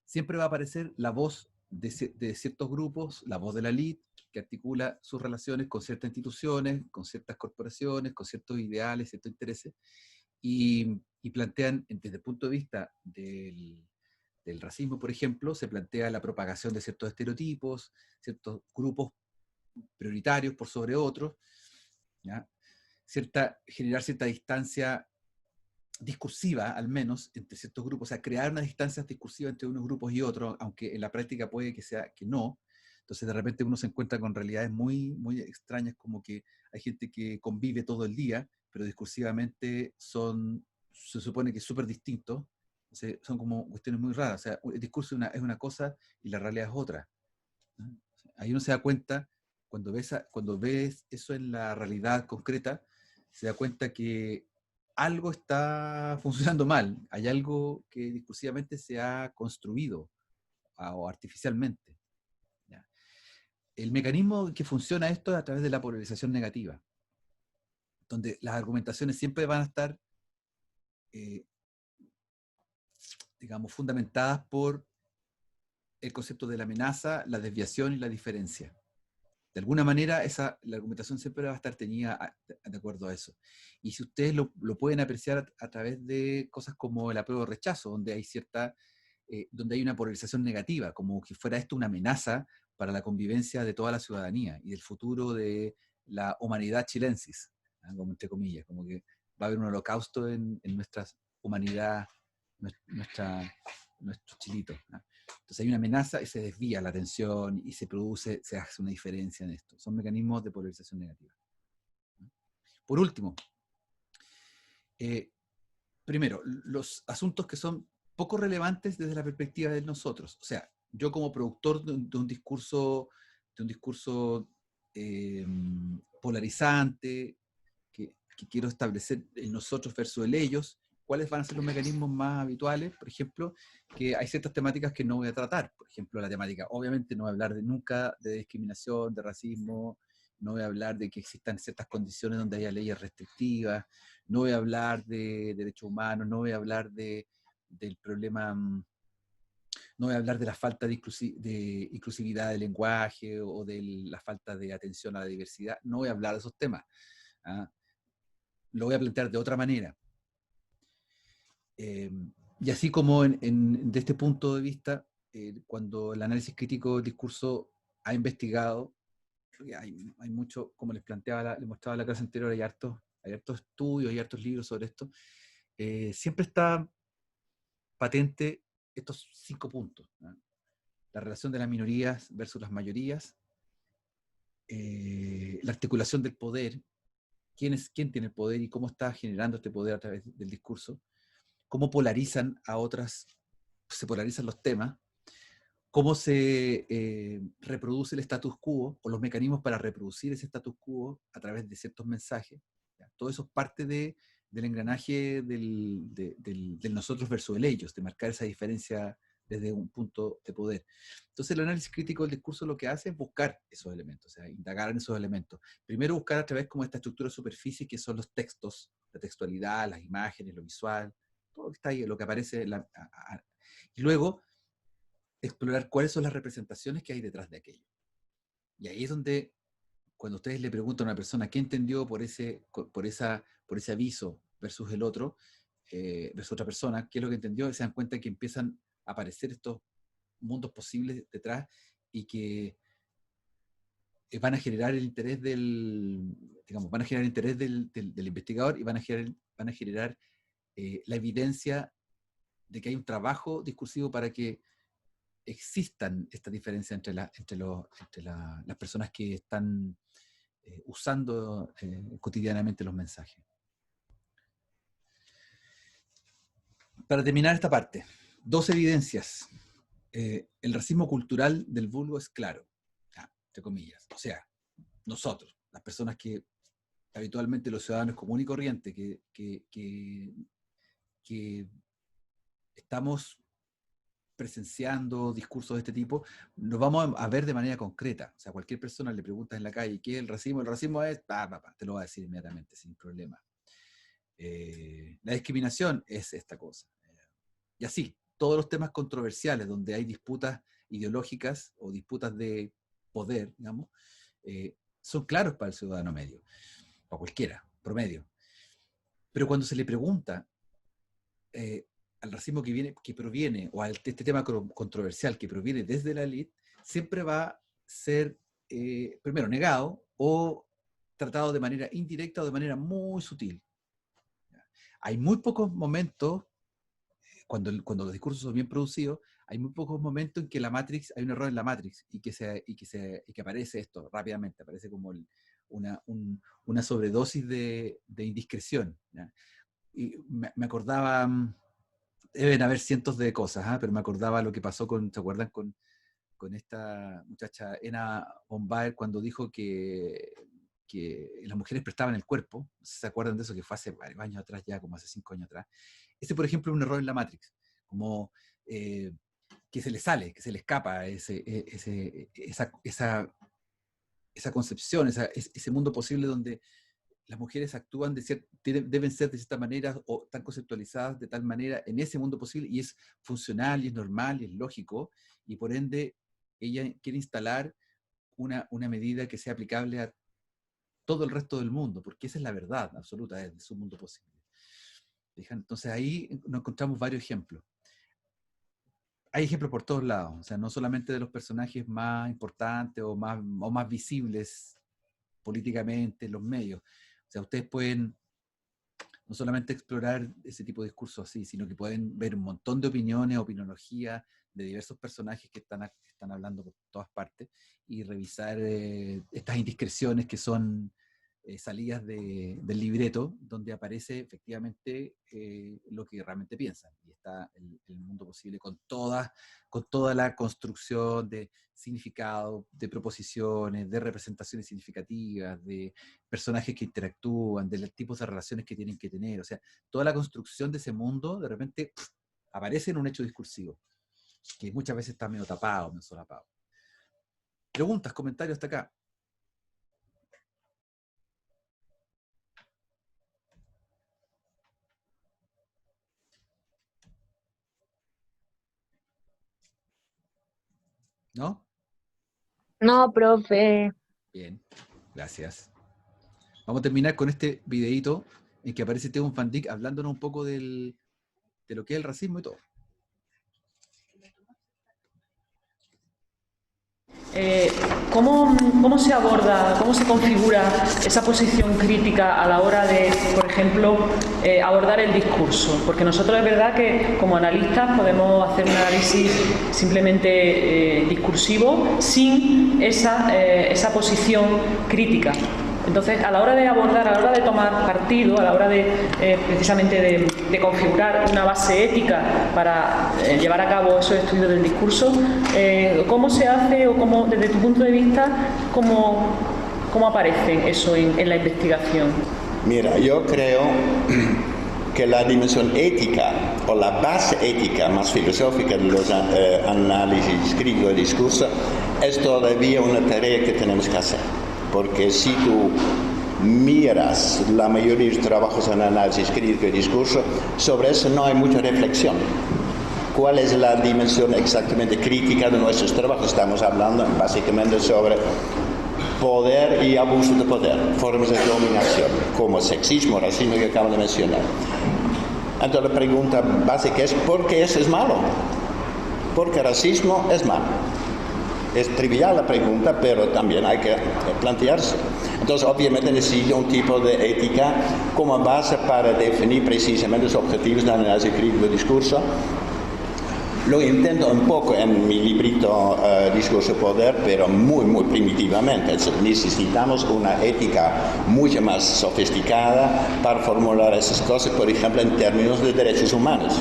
Siempre va a aparecer la voz de ciertos grupos, la voz de la élite, que articula sus relaciones con ciertas instituciones, con ciertas corporaciones, con ciertos ideales, ciertos intereses, y plantean, desde el punto de vista del racismo, por ejemplo, se plantea la propagación de ciertos estereotipos, ciertos grupos prioritarios por sobre otros, ¿ya? Generar cierta distancia discursiva, al menos, entre ciertos grupos, o sea, crear unas distancias discursivas entre unos grupos y otros, aunque en la práctica puede que no. Entonces, de repente uno se encuentra con realidades muy, muy extrañas, como que hay gente que convive todo el día, pero discursivamente se supone que es súper distinto. Entonces, son como cuestiones muy raras. O sea, el discurso es una cosa y la realidad es otra, ¿no? Ahí uno se da cuenta, cuando ves eso en la realidad concreta, se da cuenta que algo está funcionando mal, hay algo que discursivamente se ha construido o artificialmente, ¿ya? El mecanismo que funciona esto es a través de la polarización negativa, donde las argumentaciones siempre van a estar, digamos, fundamentadas por el concepto de la amenaza, la desviación y la diferencia. De alguna manera, la argumentación siempre va a estar teñida de acuerdo a eso. Y si ustedes lo pueden apreciar a través de cosas como el apruebo o rechazo, donde hay una polarización negativa, como que fuera esto una amenaza para la convivencia de toda la ciudadanía y del futuro de la humanidad chilensis, ¿no? Como entre comillas, como que va a haber un holocausto en nuestra humanidad, nuestro chilito, ¿no? Entonces hay una amenaza y se desvía la atención y se hace una diferencia en esto. Son mecanismos de polarización negativa. Por último, primero, los asuntos que son poco relevantes desde la perspectiva de nosotros. O sea, yo como productor de un discurso polarizante, que quiero establecer el nosotros versus el ellos, ¿cuáles van a ser los mecanismos más habituales? Por ejemplo, que hay ciertas temáticas que no voy a tratar. Por ejemplo, la temática, obviamente no voy a hablar nunca de discriminación, de racismo, no voy a hablar de que existan ciertas condiciones donde haya leyes restrictivas, no voy a hablar de derechos humanos, no voy a hablar del problema, no voy a hablar de la falta de inclusividad del lenguaje o de la falta de atención a la diversidad, no voy a hablar de esos temas, ¿ah? Lo voy a plantear de otra manera. Y así como de este punto de vista, cuando el análisis crítico del discurso ha investigado, hay mucho, como les mostraba en la clase anterior, hay hartos estudios, hay hartos libros sobre esto, siempre está patente estos 5 puntos, ¿no? La relación de las minorías versus las mayorías, la articulación del poder, quién tiene el poder y cómo está generando este poder a través del discurso, cómo polarizan se polarizan los temas, cómo se reproduce el status quo o los mecanismos para reproducir ese status quo a través de ciertos mensajes. ¿Ya? Todo eso es parte del engranaje del nosotros versus el ellos, de marcar esa diferencia desde un punto de poder. Entonces el análisis crítico del discurso lo que hace es buscar esos elementos, o sea, indagar en esos elementos. Primero buscar a través como esta estructura de superficie que son los textos, la textualidad, las imágenes, lo visual, todo lo que está ahí, lo que aparece, y luego explorar cuáles son las representaciones que hay detrás de aquello. Y ahí es donde, cuando ustedes le preguntan a una persona qué entendió por ese aviso versus el otro, versus otra persona, qué es lo que entendió, se dan cuenta que empiezan a aparecer estos mundos posibles detrás y que van a generar el interés del investigador y van a generar la evidencia de que hay un trabajo discursivo para que existan esta diferencia entre las personas que están usando cotidianamente los mensajes. Para terminar esta parte, 2 evidencias el racismo cultural del vulgo es claro, entre comillas. O sea, nosotros, las personas que habitualmente los ciudadanos comunes y corrientes, que estamos presenciando discursos de este tipo, nos vamos a ver de manera concreta. O sea, cualquier persona le preguntas en la calle, ¿qué es el racismo? El racismo es, te lo va a decir inmediatamente, sin problema. La discriminación es esta cosa. Y así, todos los temas controversiales donde hay disputas ideológicas o disputas de poder, digamos, son claros para el ciudadano medio, para cualquiera, promedio. Pero cuando se le pregunta al racismo que proviene, o a este tema controversial que proviene desde la élite, siempre va a ser, primero, negado o tratado de manera indirecta o de manera muy sutil. Hay muy pocos momentos, cuando los discursos son bien producidos, hay muy pocos momentos en que la Matrix, hay un error en la Matrix y que aparece esto rápidamente, aparece como una sobredosis de indiscreción, ¿ya? Y me acordaba, deben haber cientos de cosas, pero me acordaba lo que pasó ¿se acuerdan? Con esta muchacha Ena von Baer, cuando dijo que las mujeres prestaban el cuerpo. ¿Se acuerdan de eso? Que fue hace varios años atrás, ya como hace 5 años atrás. Ese, por ejemplo, es un error en la Matrix, como que se le sale, que se le escapa esa concepción, ese mundo posible donde las mujeres actúan deben ser de cierta manera o están conceptualizadas de tal manera en ese mundo posible, y es funcional, y es normal, y es lógico, y por ende ella quiere instalar una medida que sea aplicable a todo el resto del mundo, porque esa es la verdad absoluta de su mundo posible. Entonces ahí nos encontramos varios ejemplos. Hay ejemplos por todos lados, o sea, no solamente de los personajes más importantes o más visibles políticamente en los medios. O sea, ustedes pueden no solamente explorar ese tipo de discursos así, sino que pueden ver un montón de opiniones, opiniología de diversos personajes que están hablando por todas partes, y revisar estas indiscreciones que son salidas del libreto, donde aparece efectivamente lo que realmente piensan. Y está el mundo posible con toda la construcción de significado, de proposiciones, de representaciones significativas, de personajes que interactúan, de los tipos de relaciones que tienen que tener. O sea, toda la construcción de ese mundo de repente aparece en un hecho discursivo, que muchas veces está medio tapado, medio solapado. Preguntas, comentarios hasta acá. ¿No? No, profe. Bien, gracias. Vamos a terminar con este videíto en que aparece Teun Van Dijk hablándonos un poco de lo que es el racismo y todo. ¿Cómo se aborda, cómo se configura esa posición crítica a la hora de, por ejemplo, abordar el discurso? Porque nosotros es verdad que como analistas podemos hacer un análisis simplemente discursivo sin esa posición crítica. Entonces, a la hora de abordar, a la hora de tomar partido, a la hora de precisamente de configurar una base ética para llevar a cabo esos estudios del discurso, ¿cómo se hace o cómo, desde tu punto de vista, cómo aparece eso en la investigación? Mira, yo creo que la dimensión ética o la base ética más filosófica de los análisis críticos del discurso es todavía una tarea que tenemos que hacer. Porque si tú miras la mayoría de los trabajos en análisis crítico del discurso, sobre eso no hay mucha reflexión. ¿Cuál es la dimensión exactamente crítica de nuestros trabajos? Estamos hablando básicamente sobre poder y abuso de poder, formas de dominación, como sexismo, racismo que acabo de mencionar. Entonces la pregunta básica es, ¿por qué eso es malo? Porque racismo es malo. Es trivial la pregunta, pero también hay que plantearse. Entonces, obviamente necesita un tipo de ética como base para definir precisamente los objetivos del análisis crítico del discurso. Lo intento un poco en mi librito Discurso y Poder, pero muy primitivamente. Necesitamos una ética mucho más sofisticada para formular esas cosas, por ejemplo, en términos de derechos humanos.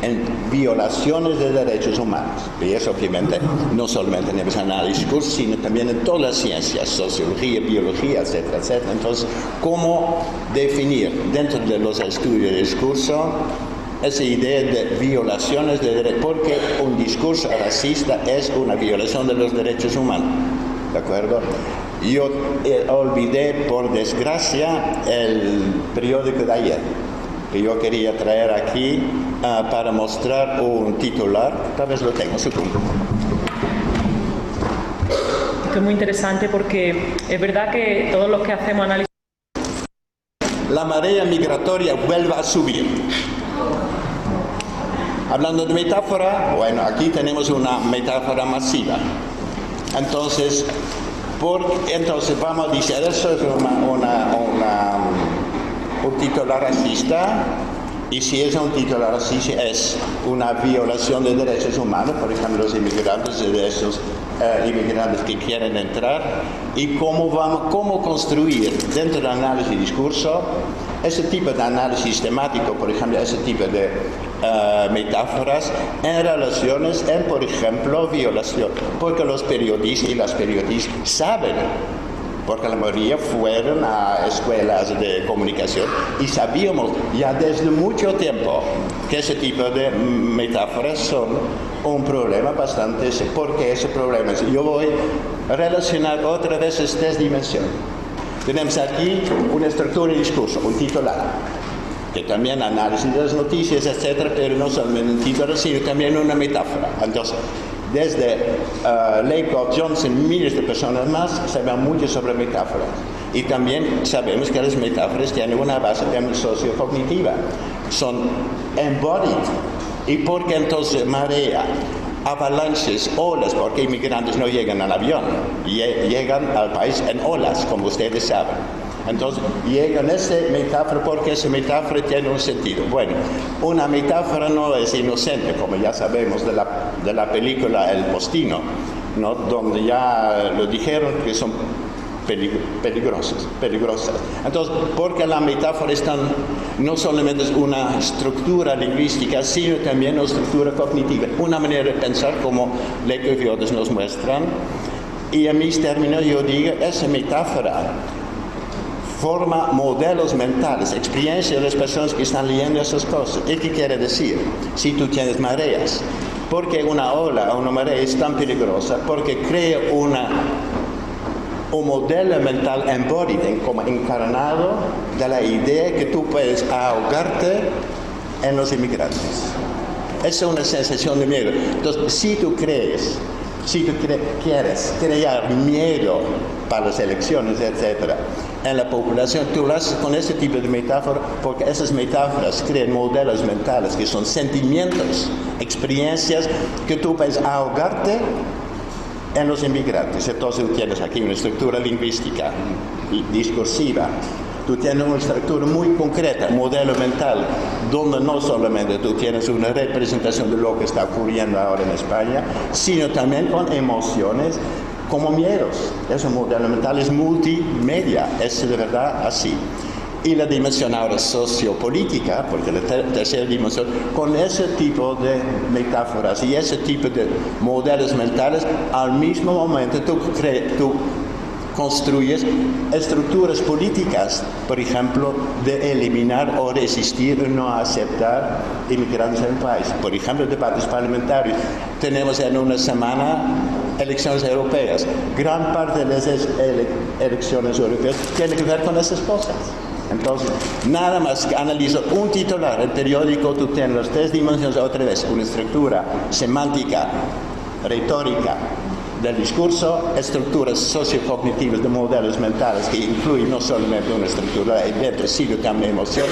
en violaciones de derechos humanos. Y eso obviamente no solamente en el análisis de discurso, sino también en todas las ciencias, sociología, biología, etcétera, etcétera. Entonces, ¿cómo definir dentro de los estudios de discurso esa idea de violaciones de derechos? Porque un discurso racista es una violación de los derechos humanos, ¿de acuerdo? Yo olvidé, por desgracia, el periódico de ayer, que yo quería traer aquí para mostrar un titular. Tal vez lo tengo, supongo. Esto es muy interesante porque es verdad que todos los que hacemos análisis... La marea migratoria vuelve a subir. Hablando de metáfora, bueno, aquí tenemos una metáfora masiva. Entonces vamos a decir, eso es un titular racista, y si es un titular racista es una violación de derechos humanos, por ejemplo, los inmigrantes, de esos inmigrantes que quieren entrar, y cómo construir dentro del análisis de discurso ese tipo de análisis sistemático, por ejemplo, ese tipo de metáforas en relaciones, por ejemplo, violación, porque los periodistas y las periodistas saben, porque la mayoría fueron a escuelas de comunicación y sabíamos ya desde mucho tiempo que ese tipo de metáforas son un problema bastante, porque ese problema es, yo voy a relacionar otra vez estas dimensiones. Tenemos aquí una estructura de discurso, un titular, que también análisis de las noticias, etcétera, pero no solamente un titular, sino también una metáfora. Entonces, desde Lakoff, Johnson, miles de personas más saben mucho sobre metáforas. Y también sabemos que las metáforas tienen una base también sociocognitiva. Son embodied. ¿Y por qué entonces marea? Avalanches, olas, porque inmigrantes no llegan al avión, llegan al país en olas, como ustedes saben. Entonces, llegan a esa metáfora porque esa metáfora tiene un sentido. Bueno, una metáfora no es inocente, como ya sabemos de la película El Postino, ¿no? Donde ya lo dijeron que son peligrosas. Entonces, porque la metáfora no solamente es una estructura lingüística, sino también una estructura cognitiva, una manera de pensar como Lakoff y otros nos muestran. Y en mis términos yo digo, esa metáfora forma modelos mentales, experiencias de las personas que están leyendo esas cosas. ¿Y qué quiere decir? Si tú tienes mareas, porque una ola o una marea es tan peligrosa, porque crea un modelo mental embodied, como encarnado, de la idea que tú puedes ahogarte en los inmigrantes. Esa es una sensación de miedo. Entonces, si tú quieres crear miedo para las elecciones, etcétera, en la población, tú lo haces con ese tipo de metáfora, porque esas metáforas crean modelos mentales que son sentimientos, experiencias que tú puedes ahogarte en los inmigrantes. Entonces tú tienes aquí una estructura lingüística y discursiva. Tú tienes una estructura muy concreta, un modelo mental, donde no solamente tú tienes una representación de lo que está ocurriendo ahora en España, sino también con emociones como miedos. Ese modelo mental es multimedia, es de verdad así. Y la dimensión ahora sociopolítica, porque la tercera dimensión, con ese tipo de metáforas y ese tipo de modelos mentales, al mismo momento tú construyes estructuras políticas, por ejemplo, de eliminar o resistir o no aceptar inmigrantes en el país. Por ejemplo, debates parlamentarios. Tenemos en una semana elecciones europeas. Gran parte de esas elecciones europeas tienen que ver con esas cosas. Entonces, nada más que analizo un titular, el periódico, tú tienes las tres dimensiones otra vez, una estructura semántica, retórica del discurso, estructuras sociocognitivas de modelos mentales que incluyen no solamente una estructura dentro, sino también emoción,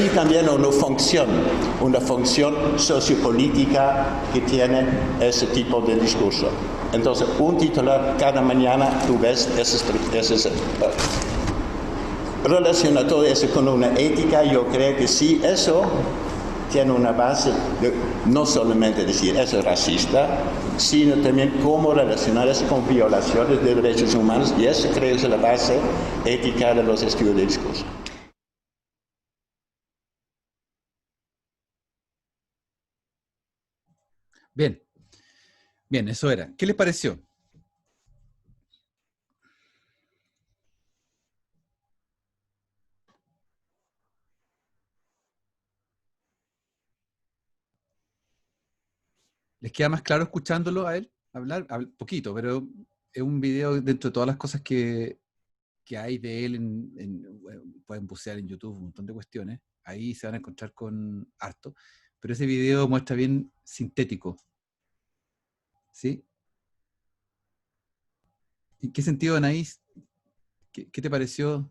y también una función sociopolítica que tiene ese tipo de discurso. Entonces, un titular cada mañana tú ves relaciona todo eso con una ética. Yo creo que sí, eso tiene una base, no solamente decir eso es racista, sino también cómo relacionar eso con violaciones de derechos humanos, y eso creo que es la base ética de los estudios de discurso. Bien, bien, eso era. ¿Qué les pareció? ¿Les queda más claro escuchándolo a él hablar? Poquito, pero es un video dentro de todas las cosas que hay de él, pueden bucear en YouTube un montón de cuestiones, ahí se van a encontrar con harto, pero ese video muestra bien sintético, ¿sí? ¿En qué sentido, Anaís? ¿Qué te pareció?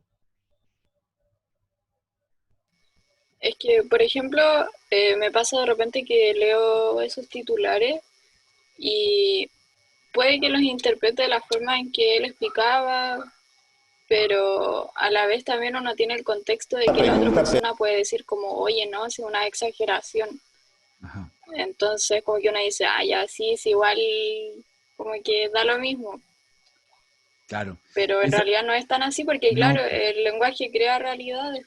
Es que, por ejemplo, me pasa de repente que leo esos titulares y puede que los interprete de la forma en que él explicaba, pero a la vez también uno tiene el contexto de que la otra Pregunta, persona puede decir como, oye, no, es una exageración. Ajá. Entonces como que uno dice, ah, ya sí, es igual, como que da lo mismo. Claro. Pero en realidad no es tan así porque, claro, No, el lenguaje crea realidades.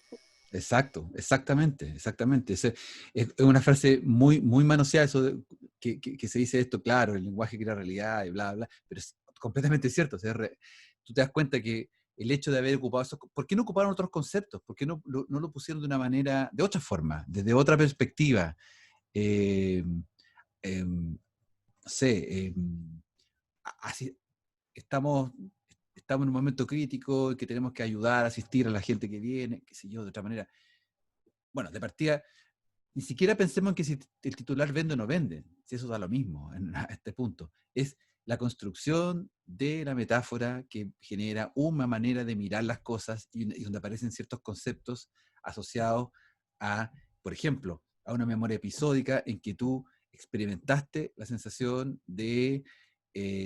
exacto, exactamente. Es una frase muy, muy manoseada, eso que se dice esto, claro, el lenguaje crea realidad y bla, bla, pero es completamente cierto. O sea, tú te das cuenta que el hecho de haber ocupado eso, ¿por qué no ocuparon otros conceptos? ¿Por qué no lo pusieron de una manera, de otra forma, desde otra perspectiva? Eh, no sé, así, estamos, estamos en un momento crítico y que tenemos que ayudar, asistir a la gente que viene, qué sé yo, de otra manera. Bueno, de partida, ni siquiera pensemos en que si el titular vende o no vende, si eso da lo mismo a este punto. Es la construcción de la metáfora que genera una manera de mirar las cosas y donde aparecen ciertos conceptos asociados a, por ejemplo, a una memoria episódica en que tú experimentaste la sensación de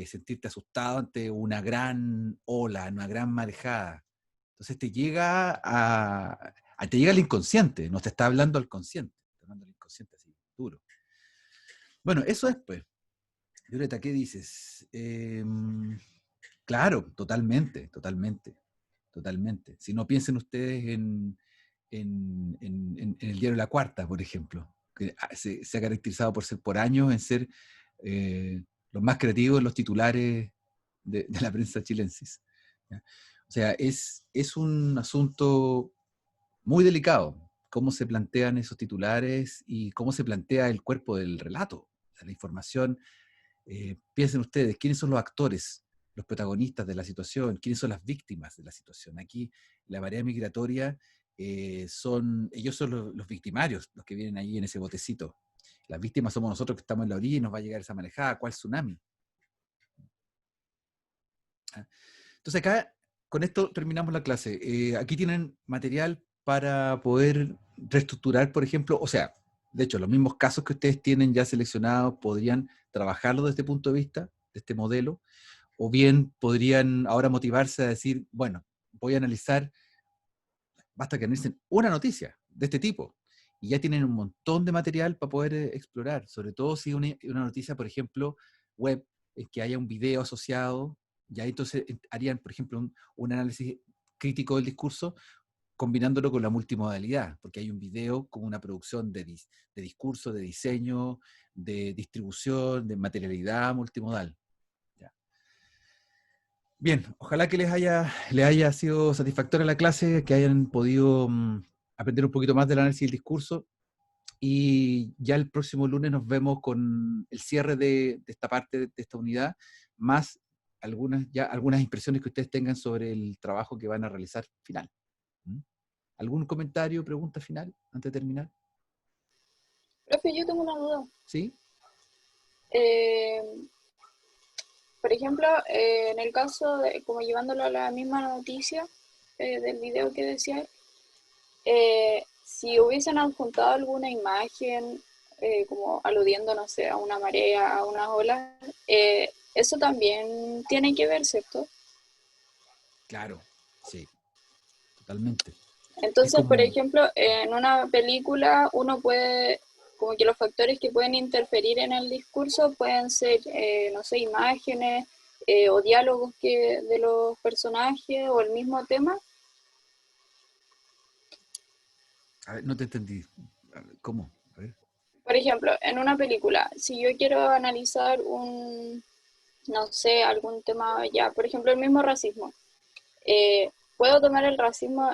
sentirte asustado ante una gran ola, una gran marejada. Entonces te llega al inconsciente, no te está hablando al consciente, está hablando al inconsciente así, duro. Bueno, eso es pues. Violeta, ¿qué dices? Claro, totalmente. Si no piensen ustedes en el diario La Cuarta, por ejemplo, que se ha caracterizado por años en ser los más creativos en los titulares de la prensa chilensis. ¿Ya? O sea, es un asunto muy delicado cómo se plantean esos titulares y cómo se plantea el cuerpo del relato, o sea, la información. Piensen ustedes, ¿quiénes son los actores, los protagonistas de la situación? ¿Quiénes son las víctimas de la situación? Aquí la marea migratoria, ellos son los victimarios, los que vienen ahí en ese botecito. Las víctimas somos nosotros que estamos en la orilla y nos va a llegar esa marejada. ¿Cuál tsunami? ¿Ah? Entonces acá, con esto terminamos la clase. Aquí tienen material para poder reestructurar, por ejemplo, o sea, de hecho, los mismos casos que ustedes tienen ya seleccionados podrían trabajarlo desde este punto de vista, de este modelo, o bien podrían ahora motivarse a decir, bueno, voy a analizar, basta que analicen una noticia de este tipo, y ya tienen un montón de material para poder explorar, sobre todo si una noticia, por ejemplo, web, que haya un video asociado, ya entonces harían, por ejemplo, un análisis crítico del discurso, combinándolo con la multimodalidad, porque hay un video con una producción de discurso, de diseño, de distribución, de materialidad multimodal. Ya. Bien, ojalá que les haya sido satisfactoria la clase, que hayan podido aprender un poquito más del análisis del discurso, y ya el próximo lunes nos vemos con el cierre de esta parte, de esta unidad, más algunas impresiones que ustedes tengan sobre el trabajo que van a realizar final. ¿Mm? ¿Algún comentario, pregunta final antes de terminar? Profe, yo tengo una duda. ¿Sí? Eh, por ejemplo, en el caso de, como llevándolo a la misma noticia del video que decía, si hubiesen adjuntado alguna imagen, como aludiendo, no sé, a una marea, a unas olas, eso también tiene que ver, ¿cierto? Claro, sí, totalmente. Es Entonces, por como, ejemplo, en una película uno puede, como que los factores que pueden interferir en el discurso pueden ser, no sé, imágenes o diálogos de los personajes o el mismo tema. a ver, no te entendí. A ver, ¿cómo? A ver. Por ejemplo, en una película, si yo quiero analizar no sé, algún tema ya, por ejemplo, el mismo racismo, puedo tomar el racismo,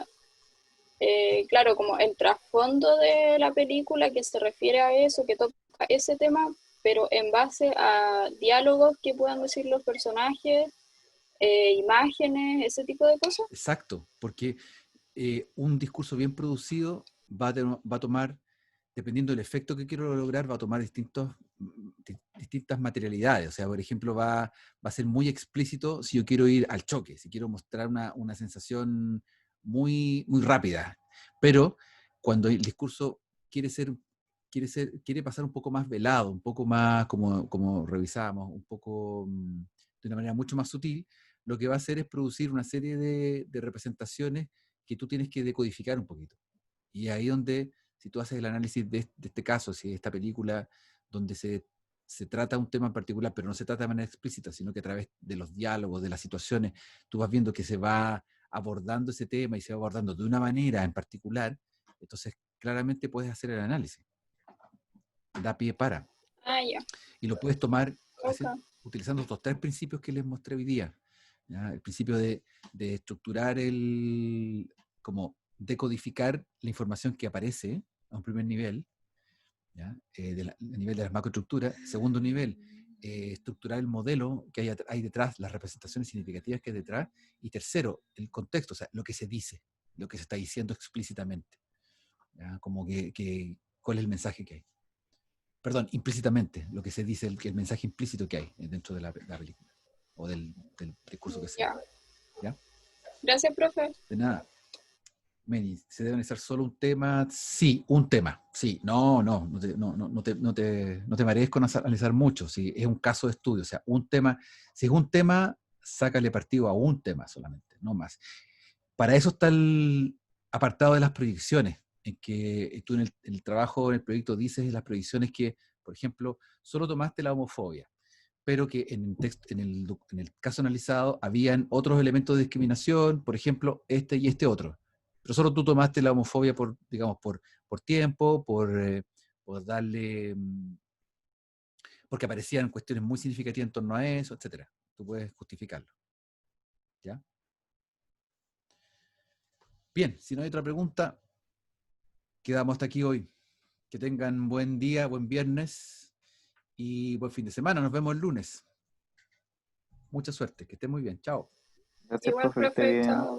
claro, como el trasfondo de la película que se refiere a eso, que toca ese tema, pero en base a diálogos que puedan decir los personajes, imágenes, ese tipo de cosas. Exacto, porque un discurso bien producido va a tomar, dependiendo del efecto que quiero lograr, va a tomar distintas materialidades. O sea, por ejemplo, va a ser muy explícito si yo quiero ir al choque, si quiero mostrar una sensación muy, muy rápida. Pero cuando el discurso quiere pasar un poco más velado, un poco más, como revisábamos, un poco de una manera mucho más sutil, lo que va a hacer es producir una serie de representaciones que tú tienes que decodificar un poquito. Y ahí donde, si tú haces el análisis de este caso, si esta película, donde se trata un tema en particular, pero no se trata de manera explícita, sino que a través de los diálogos, de las situaciones, tú vas viendo que se va abordando ese tema y se va abordando de una manera en particular, entonces claramente puedes hacer el análisis. Da pie para. Ah, ya. Y lo puedes tomar Ok. utilizando estos 3 principios que les mostré hoy día. ¿Ya? El principio de estructurar como decodificar la información que aparece a un primer nivel, ¿ya? A nivel de las macroestructuras. Segundo nivel, estructurar el modelo que hay detrás, las representaciones significativas que hay detrás. Y tercero, el contexto, o sea, lo que se dice, lo que se está diciendo explícitamente. ¿Ya? Como cuál es el mensaje que hay. Perdón, implícitamente, lo que se dice, el mensaje implícito que hay dentro de la película o del discurso que sea. Ya. ¿Ya? Gracias, profe. De nada. Meni, ¿se debe analizar solo un tema? Sí, un tema. Sí, no te marees con analizar mucho. Sí, es un caso de estudio. O sea, un tema, si es un tema, sácale partido a un tema solamente, no más. Para eso está el apartado de las proyecciones, en que tú en el trabajo, en el proyecto, dices en las proyecciones que, por ejemplo, solo tomaste la homofobia, pero que en el caso analizado habían otros elementos de discriminación, por ejemplo, este y este otro. Pero solo tú tomaste la homofobia digamos, por tiempo, por darle, porque aparecían cuestiones muy significativas en torno a eso, etcétera. Tú puedes justificarlo. ¿Ya? Bien, si no hay otra pregunta, quedamos hasta aquí hoy. Que tengan buen día, buen viernes y buen fin de semana. Nos vemos el lunes. Mucha suerte, que estén muy bien. Chao. Gracias, Igual, profe, que esté profe, bien. chao.